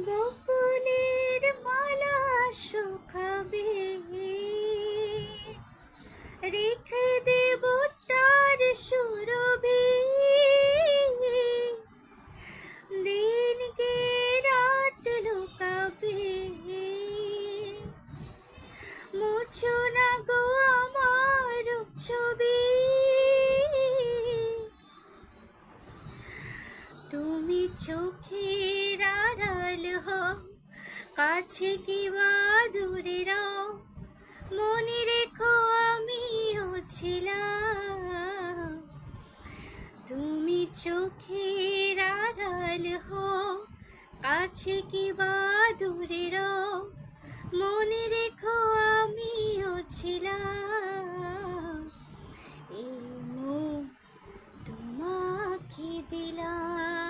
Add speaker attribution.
Speaker 1: বকুলের মালা শুকাবে, রেখে দেব তার সুরভি। দিনকে রাত লুকাবে, মুছো না গো আমার ছবি। তুমি চোখের আড়াল হও, কাছে কি বা দূরে রও, মনে রেখো আমিও ছিলাম। তুমি চোখের আড়াল হও, কাছে কি বা দূরে রও, মনে রেখো আমিও ছিলাম। এই মন তোমাকে দিলাম।